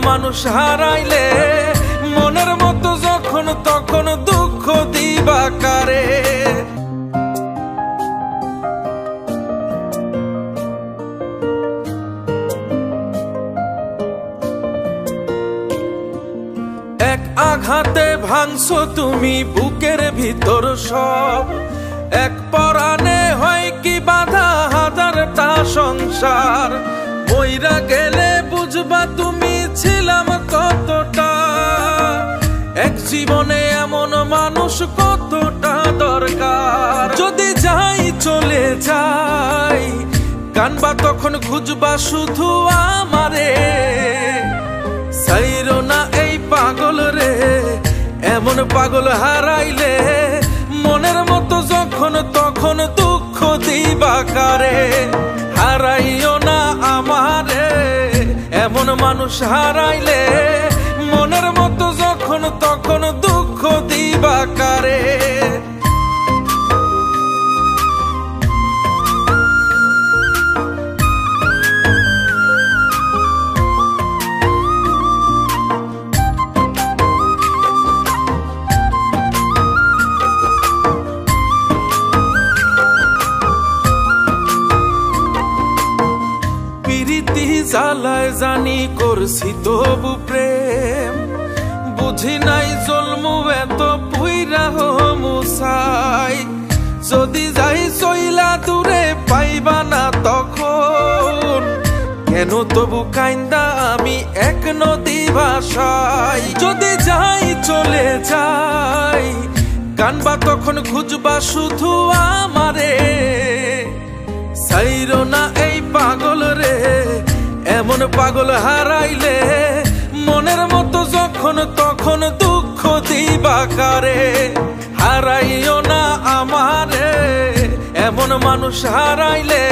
মানুষ হারাইলে মনের মতো যখন তখন দুঃখ দিবা কারে। এক আঘাতে ভাঙছো তুমি বুকের ভিতর সব, এক পরাণে হয় কি বাধা হাজারটা সংসার। মইরা গেলে বুঝবা তুমি ছিলাম কতটা, এক জীবনে এমন মানুষ কতটা দরকার। যদি যাই চলে যাই কানবা তখন খুঁজবা শুধু আমারে, সাইরো না এই পাগল রে। এমন পাগল হারাইলে মনের মতো যখন তখন দুঃখ দিবা কারে। হারাইও না আমারে, এমন মানুষ হারাইলে মনের মতো যখন তখন দুঃখ দিবা কারে। জ্বালায় জানি করছি তবু প্রেম, বুঝি নাই জন্মু এত পুইরা মুসাই। যদি যাই চইলা দূরে পাইবা না তখন, কেন তবু কাইন্দা আমি এক নদী ভাষাই। যদি যাই চলে যাই কানবা তখন খুঁজবা শুধু আমারে, সাইরো না এই পাগল রে। এমন পাগল হারাইলে মনের মতো যখন তখন দুঃখ দিবা কারে। হারাইও না আমারে, এমন মানুষ হারাইলে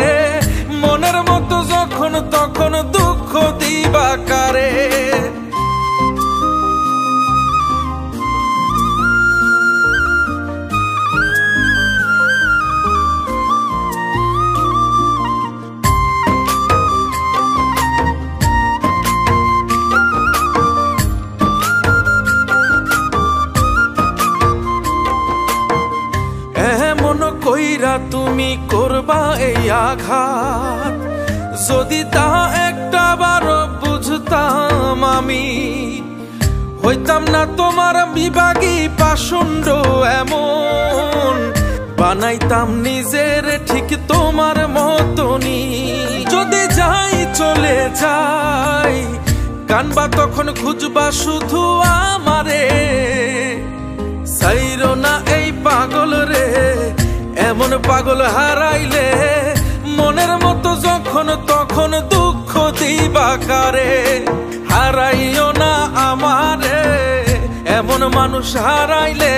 মনের মতো যখন তখন দুঃখ দিবা কারে। কইরা তুমি করবা এই আঘাত, যদি তা একটা বারো বুঝতাম আমি, হইতাম না তোমার বিভাগী পাষণ্ড এমন। বানাইতাম নিজের ঠিক তোমার মতনই। যদি যাই চলে যাই কানবা তখন খুঁজবা শুধু আমারে, সাইরো না এই পাগল রে। এমন পাগল হারাইলে মনের মতো যখন তখন দুঃখ দিবা কারে। হারাইও না আমারে, এমন মানুষ হারাইলে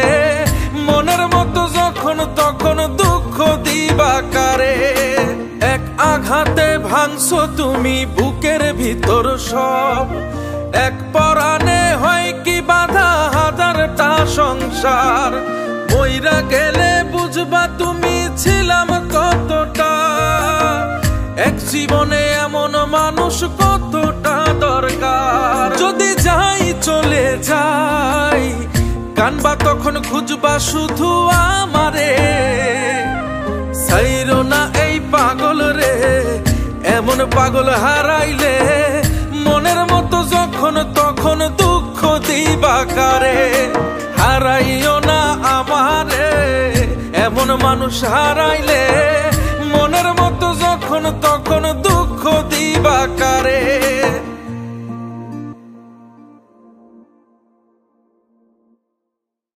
মনের মতো যখন তখন দুঃখ দিবা কারে। এক আঘাতে ভাঙছো তুমি বুকের ভিতর সব, এক পরাণে হয় কি বাধা হাজারটা সংসার। মইরা গেলে বুঝবা তুমি ছিলাম কতটা, এক জীবনে এমন মানুষ কতটা দরকার। যদি যাই চলে যাই কানবা তখন খুঁজবা শুধু আমারে, সাইরো না এই পাগল রে। এমন পাগল হারাইলে মনের মতো যখন তখন দুঃখ দিবা কারে। হারাইও না আমারে, এমন মানুষ হারাইলে মনের মতো যখন তখন দুঃখ দিবা কারে।